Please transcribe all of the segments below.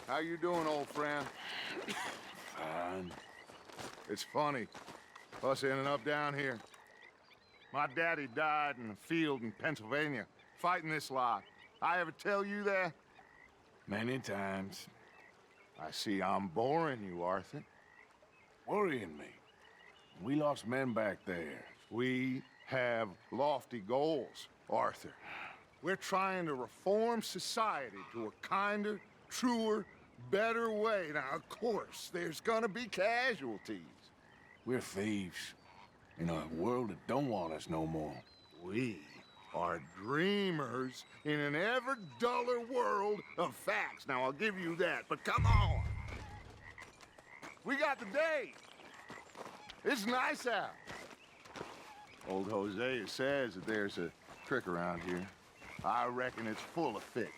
How you doing, old friend? Fine. It's funny, us ending up down here. My daddy died in a field in Pennsylvania, fighting this lot. I ever tell you that? Many times. I see I'm boring you, Arthur. Worrying me. We lost men back there. We have lofty goals, Arthur. We're trying to reform society to a kinder, truer, better way. Now, of course, there's gonna be casualties. We're thieves. In a world that don't want us no more. We are dreamers in an ever duller world of facts. Now, I'll give you that, but come on. We got the day. It's nice out. Old Hosea says that there's a trick around here. I reckon it's full of fish.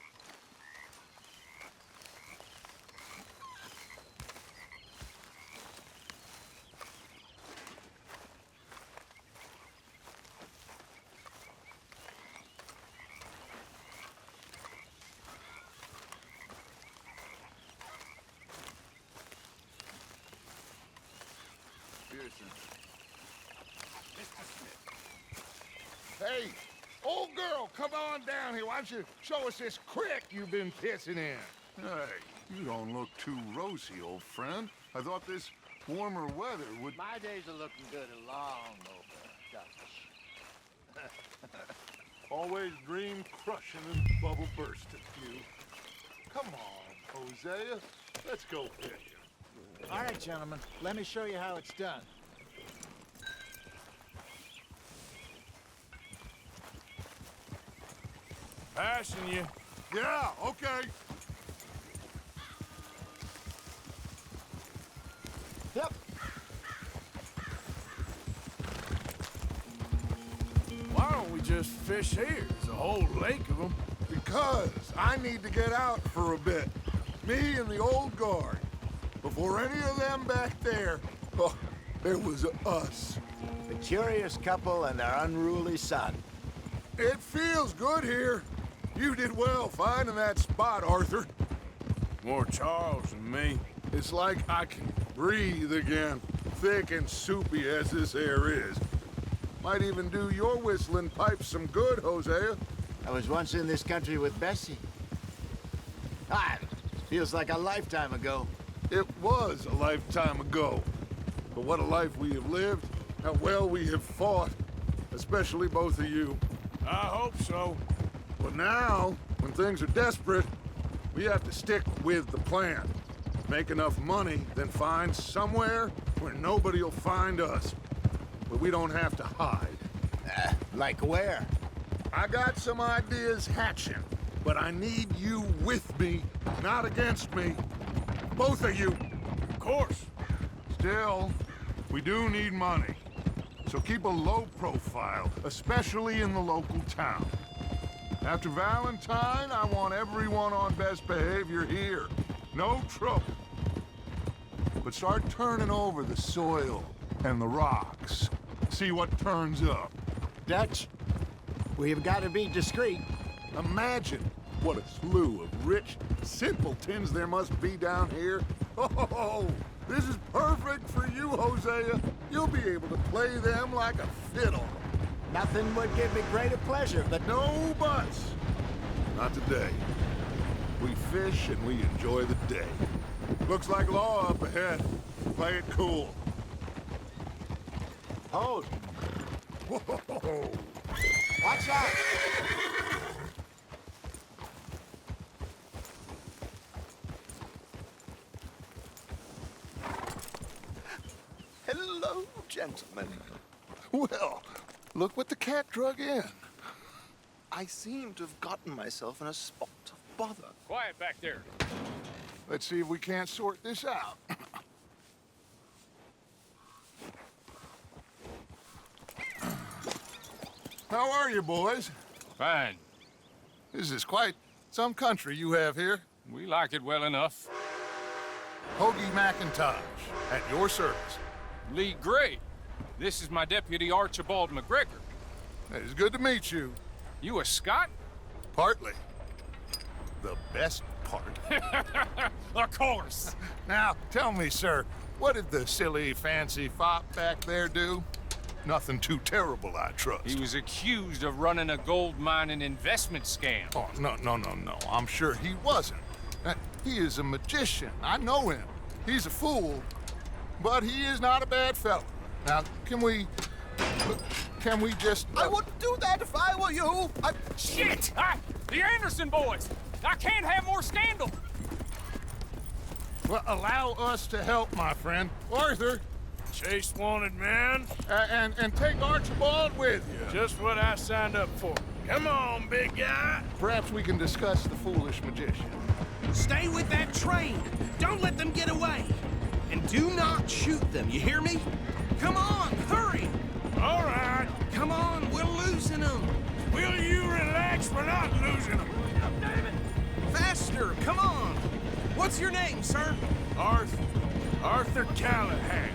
Hey, old girl, come on down here. Why don't you show us this creek you've been pissing in? Hey, you don't look too rosy, old friend. I thought this warmer weather would... My days are looking good along over, Dutch. Always dream crushing and bubble bursting, you. Come on, Hosea. Let's go fishing. All right, gentlemen, let me show you how it's done. Passing you. Yeah, okay. Yep. Why don't we just fish here? There's a whole lake of them. Because I need to get out for a bit. Me and the old guard. Before any of them back there, oh, there was us. The curious couple and their unruly son. It feels good here. You did well finding that spot, Arthur. More Charles than me. It's like I can breathe again, thick and soupy as this air is. Might even do your whistling pipes some good, Hosea. I was once in this country with Bessie. Ah, feels like a lifetime ago. It was a lifetime ago. But what a life we have lived, how well we have fought, especially both of you. I hope so. But now, when things are desperate, we have to stick with the plan. Make enough money, then find somewhere where nobody will find us. But we don't have to hide. Like where? I got some ideas hatching, but I need you with me, not against me. Both of you. Of course. Still, we do need money. So keep a low profile, especially in the local town. After Valentine, I want everyone on best behavior here. No trouble. But start turning over the soil and the rocks. See what turns up. Dutch, we've got to be discreet. Imagine what a slew of rich simpletons there must be down here. Oh, this is perfect for you, Hosea. You'll be able to play them like a fiddle. Nothing would give me greater pleasure, but No buts. Not today. We fish and we enjoy the day. Looks like law up ahead. Play it cool. hold. Whoa. Watch out! Hello, gentlemen. Well, look what the cat drug in. I seem to have gotten myself in a spot of bother. Quiet back there. Let's see if we can't sort this out. How are you, boys? Fine. This is quite some country you have here. We like it well enough. Hoagie McIntosh, at your service. Lee Gray. This is my deputy Archibald McGregor. It is good to meet you. You a Scot? Partly. The best part. Of course. Now, tell me, sir, what did the silly, fancy fop back there do? Nothing too terrible, I trust. He was accused of running a gold mining investment scam. Oh, no. I'm sure he wasn't. He is a magician. I know him. He's a fool, but he is not a bad fellow. Now, can we just... I wouldn't do that if I were you. Shit! The Anderson boys! I can't have more scandal! Well, allow us to help, my friend. Arthur, Chase wanted man. and take Archibald with you. Just what I signed up for. Come on, big guy. Perhaps we can discuss the foolish magician. Stay with that train. Don't let them get away. And do not shoot them, you hear me? Come on, hurry! All right. Come on, we're losing them. Will you relax? We're not losing them. Faster, come on. What's your name, sir? Arthur Callahan.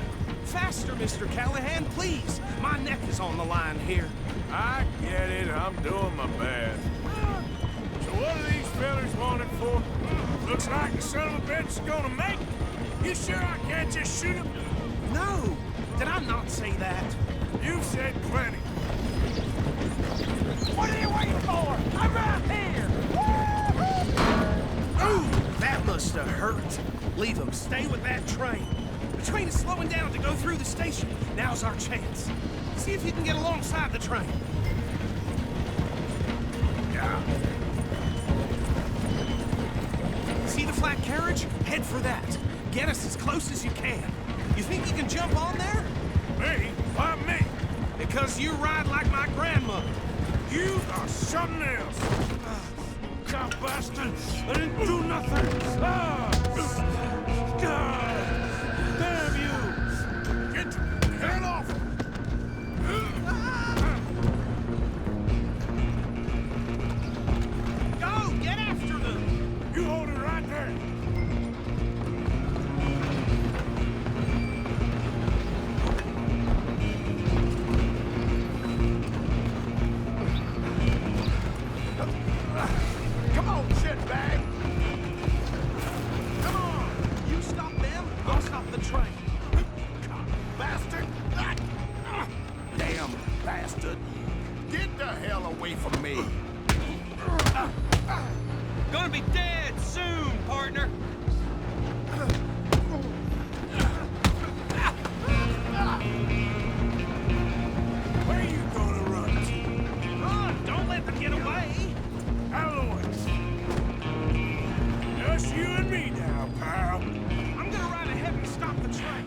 Faster, Mr. Callahan, please. My neck is on the line here. I get it. I'm doing my best. So what are these fellas wanted for? Looks like the son of a bitch is gonna make it. You sure I can't just shoot him? No, did I not say that? You said plenty. What are you waiting for? I'm right here! Ooh, that must have hurt. Leave them. Stay with that train. The train is slowing down to go through the station. Now's our chance. See if you can get alongside the train. See the flat carriage? Head for that. Get us as close as you can. You think you can jump on there? Me? Why me? Because you ride like my grandmother. You are something else. God bastard! I didn't do nothing. Damn you! Get the hell off! Go! Get after them! You hold it right there. Come on, shitbag. Come on! You stop them, I'll stop the train. Bastard. Damn bastard. Get the hell away from me. Gonna be dead soon, partner. Where you gonna run? Run! Don't let them get away! Out of the way. Just you and me now, pal. I'm gonna ride ahead and stop the train.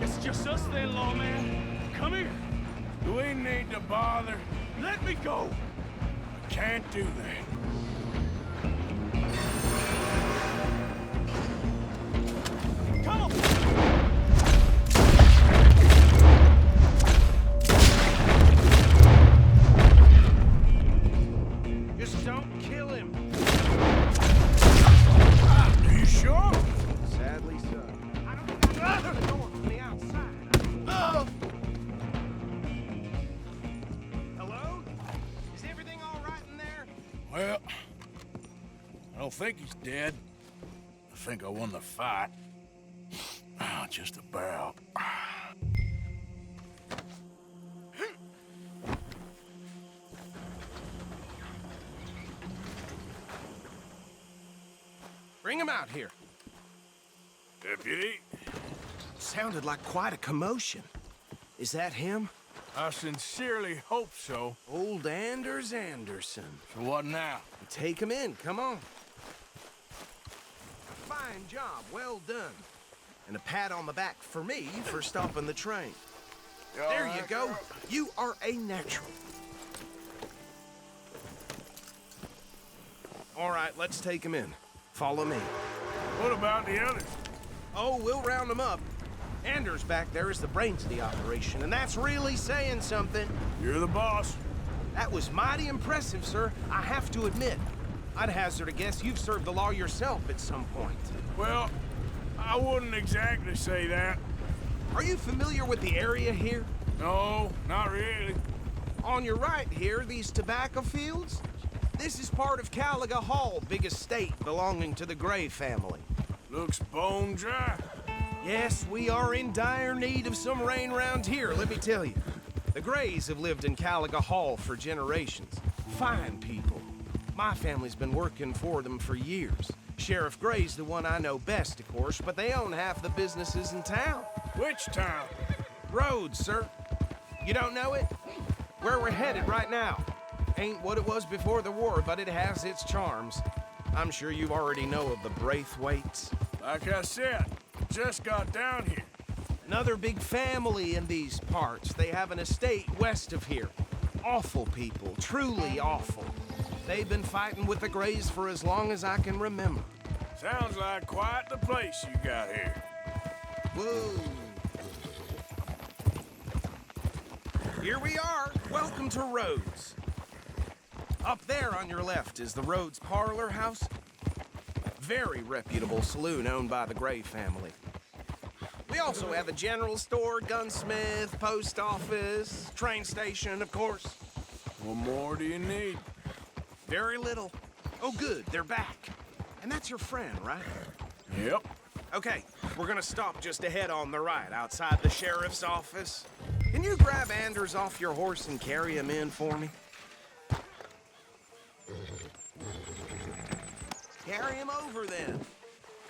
It's just us then, lawman. Come here. Do we need to bother? Let me go. I can't do that. Come on. Just don't kill him. Are you sure? Sadly so. I don't think I can open the door from the outside. Hello? Is everything all right in there? Well, I don't think he's dead. I think I won the fight. Just about. Bring him out here. Deputy, Sounded like quite a commotion. Is that him? I sincerely hope so. Old Anders Anderson. So what now? Take him in, come on. Fine job, well done. And a pat on the back for me for stopping the train. There you go. You are a natural. All right, let's take him in. Follow me. What about the others? Oh, we'll round them up. Anders back there is the brains of the operation, and that's really saying something. You're the boss. That was mighty impressive, sir. I have to admit. I'd hazard a guess you've served the law yourself at some point. Well, I wouldn't exactly say that. Are you familiar with the area here? No, not really. On your right here, these tobacco fields? This is part of Caliga Hall, big estate belonging to the Gray family. Looks bone dry. Yes, we are in dire need of some rain round here, let me tell you. The Grays have lived in Caliga Hall for generations. Fine people. My family's been working for them for years. Sheriff Gray's the one I know best, of course, but they own half the businesses in town. Which town? Rhodes, sir. You don't know it? Where we're headed right now. Ain't what it was before the war, but it has its charms. I'm sure you already know of the Braithwaites. Like I said, just got down here. Another big family in these parts. They have an estate west of here. Awful people, truly awful. They've been fighting with the Grays for as long as I can remember. Sounds like quite the place you got here. Whoa. Here we are. Welcome to Rhodes. Up there on your left is the Rhodes Parlor House. Very reputable saloon owned by the Gray family. We also have a general store, gunsmith, post office, train station, of course. What more do you need? Very little. Oh, good, they're back. And that's your friend, right? Yep. Okay, we're gonna stop just ahead on the right, outside the sheriff's office. Can you grab Anders off your horse and carry him in for me? Carry him over, then.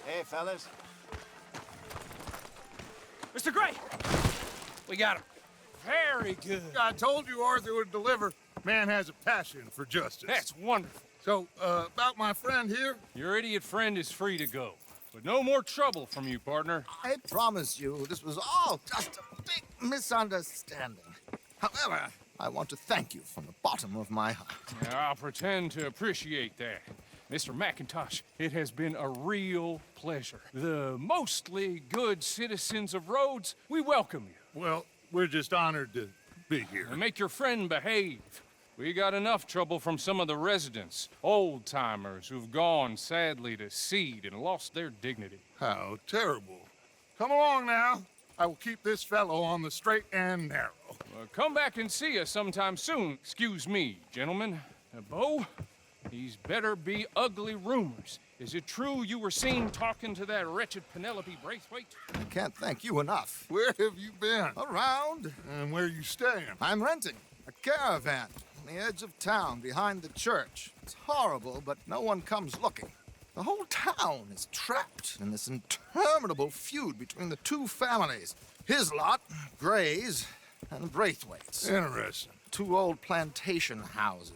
Hey, fellas. Mr. Gray! We got him. Very good. I told you Arthur would deliver. Man has a passion for justice. That's wonderful. So, about my friend here? Your idiot friend is free to go. But no more trouble from you, partner. I promise you, this was all just a big misunderstanding. However, I want to thank you from the bottom of my heart. I'll pretend to appreciate that. Mr. McIntosh, it has been a real pleasure. The mostly good citizens of Rhodes, we welcome you. Well, we're just honored to be here. And make your friend behave. We got enough trouble from some of the residents, old-timers who've gone, sadly, to seed and lost their dignity. How terrible. Come along now. I will keep this fellow on the straight and narrow. Come back and see us sometime soon. Excuse me, gentlemen. Bo, these better be ugly rumors. Is it true you were seen talking to that wretched Penelope Braithwaite? I can't thank you enough. Where have you been? Around, And where you staying? I'm renting a caravan on the edge of town behind the church. It's horrible, but no one comes looking. The whole town is trapped in this interminable feud between the two families. His lot, Gray's, and Braithwaite's. Interesting. Two old plantation houses,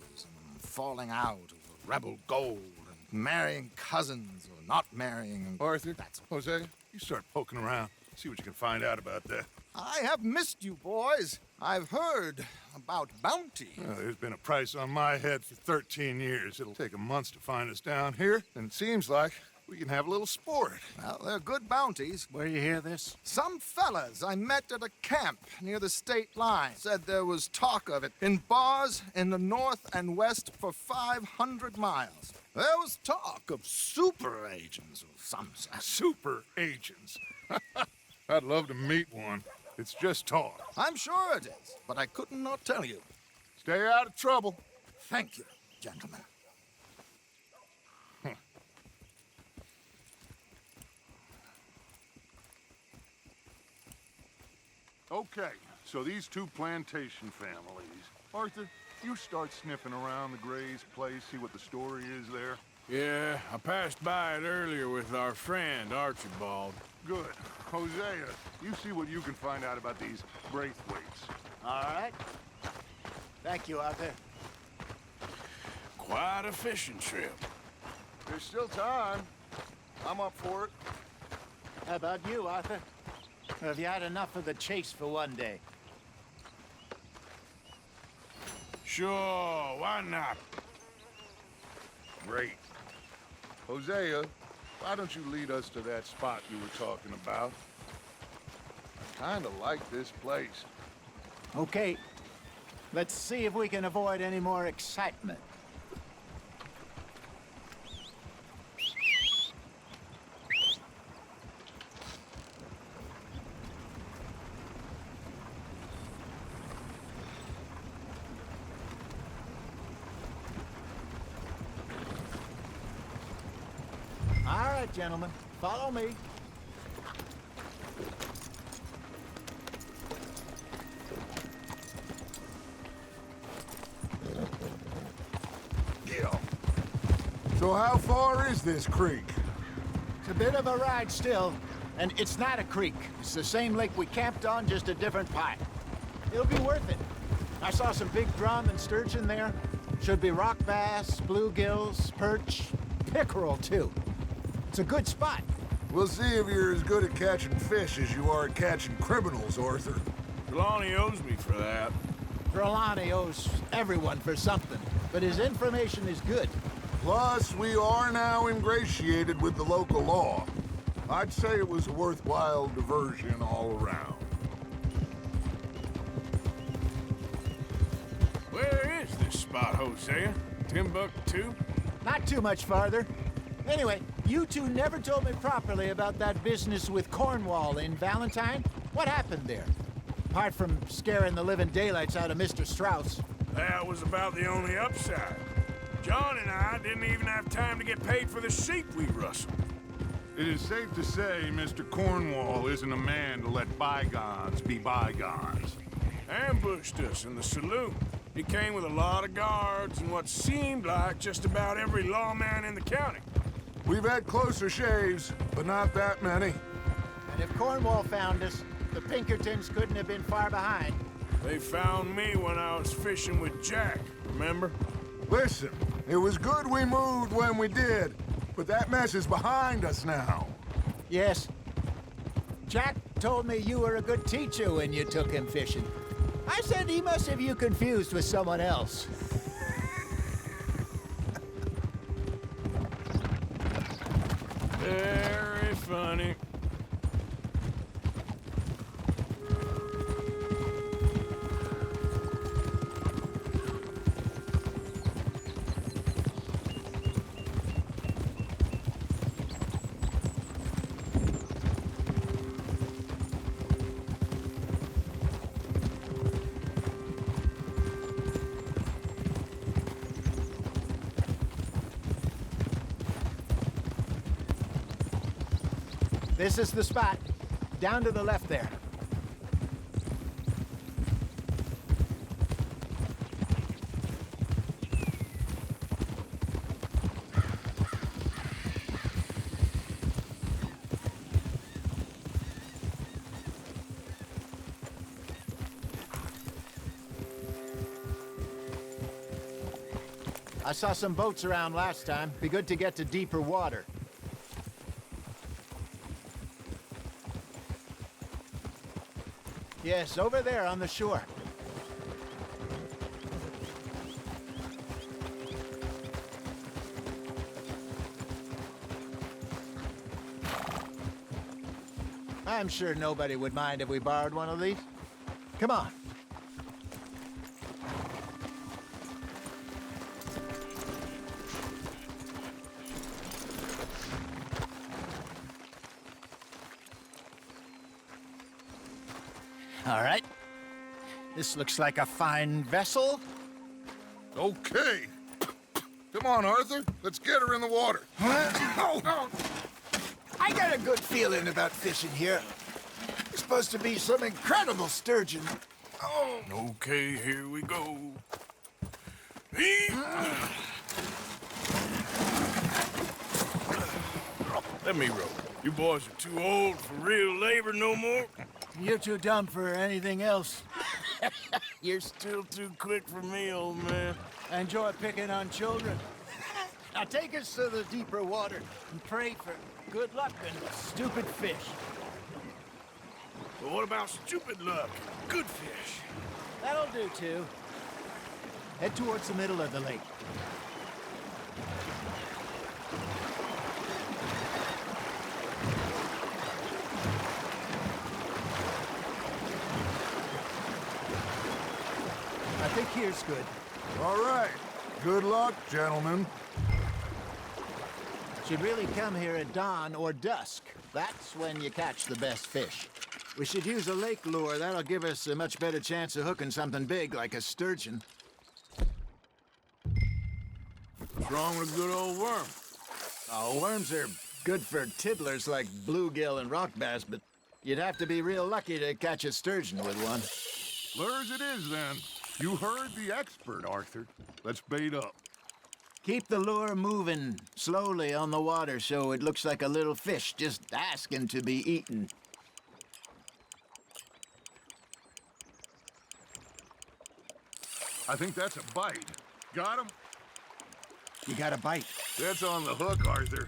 and falling out over rebel gold, and marrying cousins or not marrying. And Arthur, that's Hosea, you start poking around. See what you can find out about that. I have missed you, boys. I've heard about bounty. Well, there's been a price on my head for 13 years. It'll take 'em months to find us down here, and it seems like we can have a little sport. Well, they're good bounties. Where you hear this? Some fellas I met at a camp near the state line said there was talk of it in bars in the north and west for 500 miles. There was talk of super agents of some sort. Super agents. I'd love to meet one. It's just talk. I'm sure it is, but I couldn't not tell you. Stay out of trouble. Thank you, gentlemen. Okay, so these two plantation families. Arthur, you start sniffing around the Gray's place, see what the story is there. Yeah, I passed by it earlier with our friend, Archibald. Good. Hosea, you see what you can find out about these Braithwaites. All right. Thank you, Arthur. Quite a fishing trip. There's still time. I'm up for it. How about you, Arthur? Or have you had enough of the chase for one day? Sure, why not? Great. Hosea, why don't you lead us to that spot you were talking about? I kinda like this place. Okay. Let's see if we can avoid any more excitement. right, gentlemen. Follow me. So how far is this creek? It's a bit of a ride still, and it's not a creek. It's the same lake we camped on, just a different part. It'll be worth it. I saw some big drum and sturgeon there. Should be rock bass, bluegills, perch, pickerel too. It's a good spot. We'll see if you're as good at catching fish as you are at catching criminals, Arthur. Trelawney owes me for that. Trelawney owes everyone for something, but his information is good. Plus, we are now ingratiated with the local law. I'd say it was a worthwhile diversion all around. Where is this spot, Hosea? Timbuktu? Not too much farther. Anyway, you two never told me properly about that business with Cornwall in Valentine. What happened there? Apart from scaring the living daylights out of Mr. Strauss. That was about the only upside. John and I didn't even have time to get paid for the sheep we rustled. It is safe to say Mr. Cornwall isn't a man to let bygones be bygones. Ambushed us in the saloon. He came with a lot of guards and what seemed like just about every lawman in the county. We've had closer shaves, but not that many. And if Cornwall found us, the Pinkertons couldn't have been far behind. They found me when I was fishing with Jack, remember? Listen, it was good we moved when we did, but that mess is behind us now. Yes. Jack told me you were a good teacher when you took him fishing. I said he must have you confused with someone else. Very funny. This is the spot. Down to the left there. I saw some boats around last time. Be good to get to deeper water. Yes, over there on the shore. I'm sure nobody would mind if we borrowed one of these. Come on. All right. This looks like a fine vessel. Okay. Come on, Arthur. Let's get her in the water. Oh. I got a good feeling about fishing here. There's supposed to be some incredible sturgeon. Oh. Okay, here we go. Let me row. You boys are too old for real labor no more. You're too dumb for anything else. You're still too quick for me, old man. I enjoy picking on children. Now take us to the deeper water and pray for good luck and stupid fish. But what about stupid luck? Good fish. That'll do, too. Head towards the middle of the lake. I think here's good. All right. Good luck, gentlemen. Should really come here at dawn or dusk. That's when you catch the best fish. We should use a lake lure. That'll give us a much better chance of hooking something big like a sturgeon. What's wrong with a good old worm? Oh, worms are Good for tiddlers like bluegill and rock bass, but you'd have to be real lucky to catch a sturgeon with one. Lures it is, then. You heard the expert, Arthur. Let's bait up. Keep the lure moving slowly on the water so it looks like a little fish just asking to be eaten. I think that's a bite. Got him? You got a bite. That's on the hook, Arthur.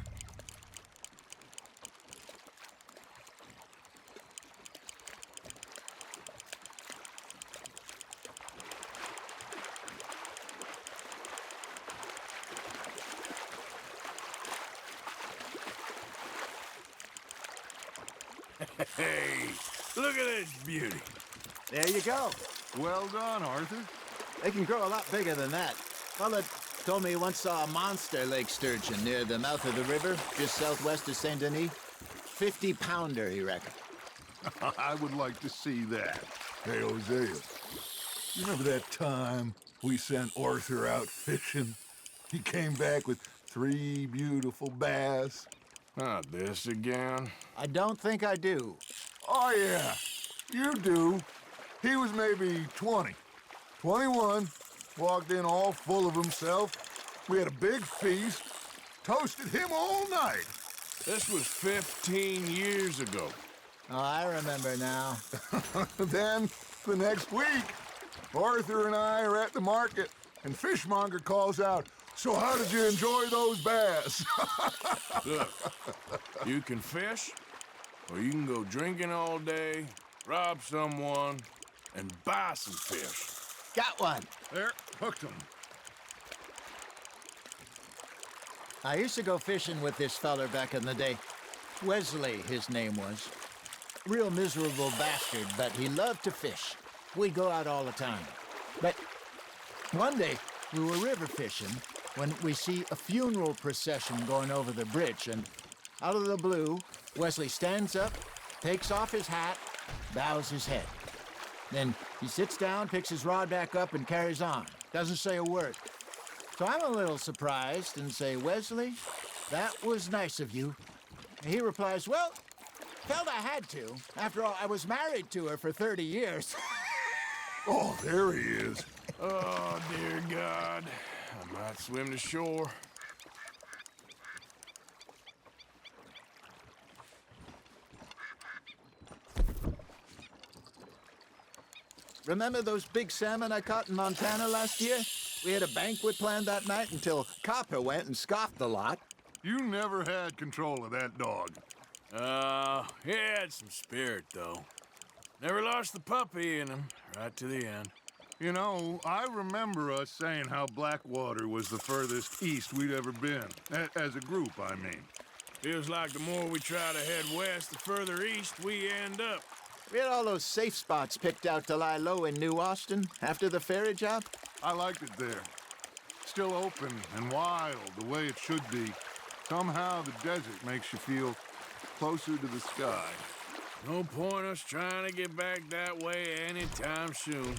Hey, look at this beauty. There you go. Well done, Arthur. They can grow a lot bigger than that. Fella told me he once saw a monster lake sturgeon near the mouth of the river, just southwest of Saint Denis. 50-pounder, he reckoned. I would like to see that. Hey, Hosea, you remember that time we sent Arthur out fishing? He came back with 3 beautiful bass. Not this again. I don't think I do. Oh, yeah, you do. He was maybe 20, 21, walked in all full of himself. We had a big feast, toasted him all night. This was 15 years ago. Oh, I remember now. Then, the next week, Arthur and I are at the market, and Fishmonger calls out, "So how did you enjoy those bass?" Look, you can fish, or you can go drinking all day, rob someone, and buy some fish. Got one. There, hooked him. I used to go fishing with this feller back in the day. Wesley, his name was. Real miserable bastard, but he loved to fish. We'd go out all the time. But one day, we were river fishing when we see a funeral procession going over the bridge, and out of the blue, Wesley stands up, takes off his hat, bows his head. Then he sits down, picks his rod back up, and carries on. Doesn't say a word. So I'm a little surprised and say, "Wesley, that was nice of you." And he replies, "Well, felt I had to. After all, I was married to her for 30 years. Oh, there he is. Oh, dear God. I might swim to shore. Remember those big salmon I caught in Montana last year? We had a banquet planned that night until Copper went and scoffed the lot. You never had control of that dog. He had some spirit, though. Never lost the puppy in him, right to the end. You know, I remember us saying how Blackwater was the furthest east we'd ever been. As a group, I mean. Feels like the more we try to head west, the further east we end up. We had all those safe spots picked out to lie low in New Austin after the ferry job. I liked it there. Still open and wild, the way it should be. Somehow the desert makes you feel closer to the sky. No point us trying to get back that way anytime soon.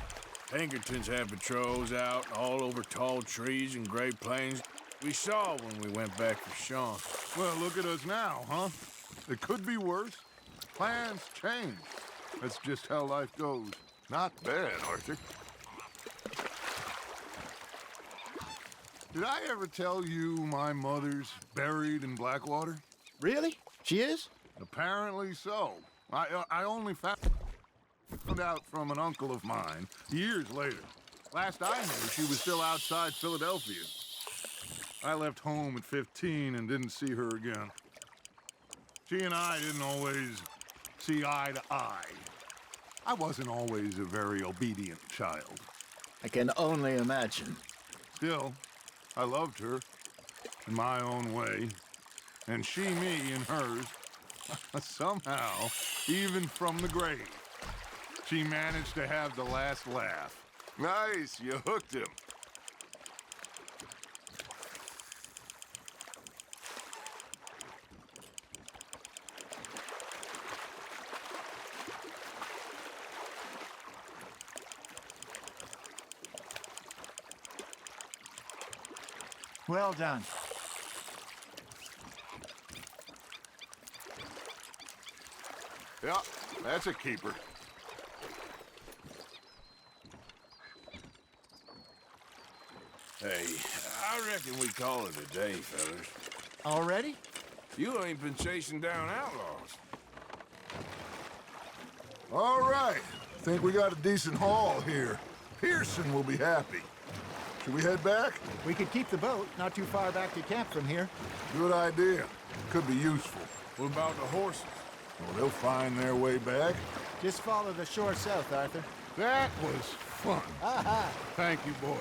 Pinkertons have patrols out all over tall trees and Great Plains. We saw when we went back for Sean. Well, look at us now, huh? It could be worse. Plans change. That's just how life goes. Not bad, Arthur. Did I ever tell you my mother's buried in Blackwater? Really? She is? Apparently so. I only found out from an uncle of mine years later. Last I knew, she was still outside Philadelphia. I left home at 15 and didn't see her again. She and I didn't always see eye to eye. I wasn't always a very obedient child. I can only imagine. Still, I loved her in my own way, and she me in hers. Somehow, even from the grave, she managed to have the last laugh. Nice, you hooked him. Well done. Yeah, that's a keeper. Hey, I reckon we call it a day, fellas. Already? You ain't been chasing down outlaws. All right. Think we got a decent haul here. Pearson will be happy. Should we head back? We could keep the boat not too far back to camp from here. Good idea. Could be useful. What about the horses? Well, they'll find their way back. Just follow the shore south, Arthur. That was fun. Aha! Thank you, boys.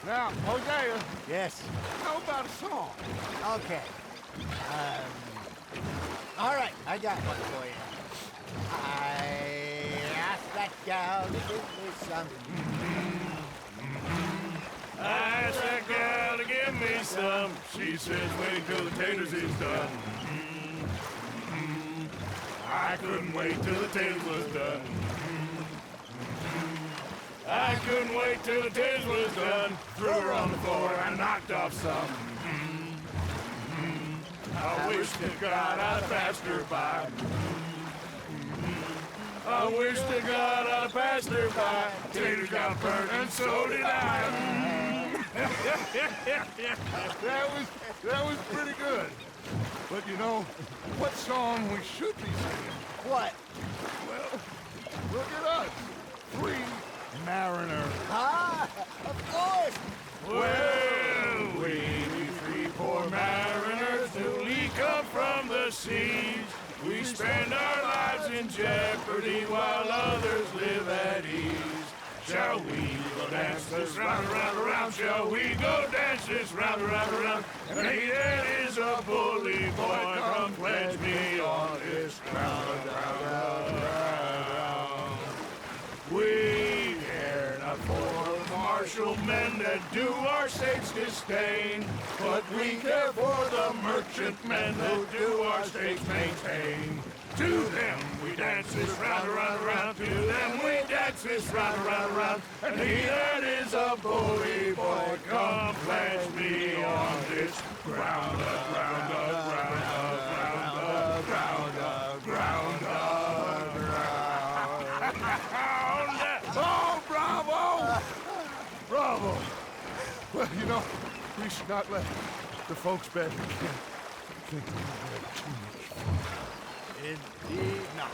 Now, Hosea, Yes. how about a song? Okay. All right, I got one for you. I asked that gal to give me some. I asked that gal to give me some. She says, wait till the taters is done. I couldn't wait till the taters was done. I couldn't wait till the taters was done. Threw her on the floor and knocked off some. I wish to God I'd passed her by. I wish to God I'd passed her by. Taters got burnt and so did I. That was pretty good. But you know, what song we should be singing? What? Well, look at us. Free mariners. Ah, of course. Well, we three poor mariners newly come from the seas. We spend our lives in jeopardy while others live at ease. Shall we go dance this round, around, around? Shall we go dance this round, around, around? And he that is a bully boy, come pledge me on this ground, ground. We care not for the martial men that do our state's disdain, but we care for the merchant men who do our state's maintain. To them we dance this round, around, around. To them we dance this round, around, around. And he that is a bully boy, come pledge me on this ground, ground, ground, ground, ground, ground, ground. Oh, bravo! Bravo! Well, you know, we should not let the folks back in camp think we had too much fun. Indeed not.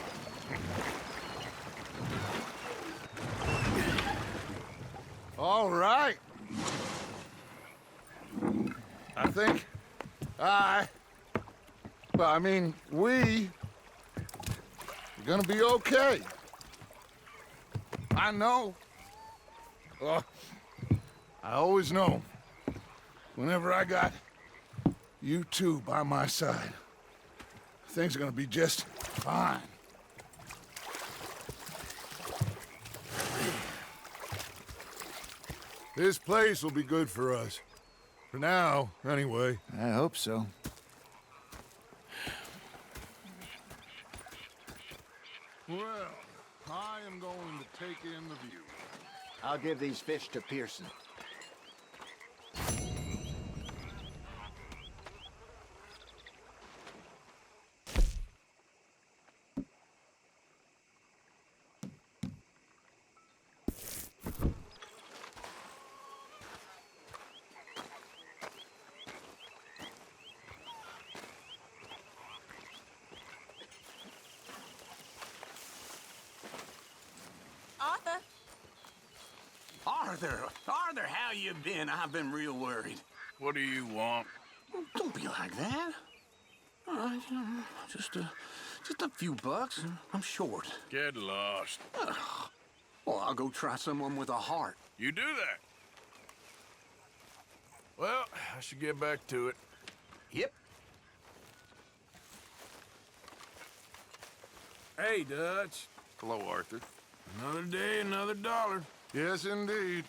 All right. I think we're gonna be okay. I know. I always know. Whenever I got you two by my side, things are gonna be just fine. This place will be good for us. For now, anyway. I hope so. Well, I am going to take in the view. I'll give these fish to Pearson. Arthur, how you been? I've been real worried. What do you want? Don't be like that. All right, just a few bucks, and I'm short. Get lost. Well, I'll go try someone with a heart. You do that. Well, I should get back to it. Yep. Hey, Dutch. Hello, Arthur. Another day, another dollar. Yes, indeed.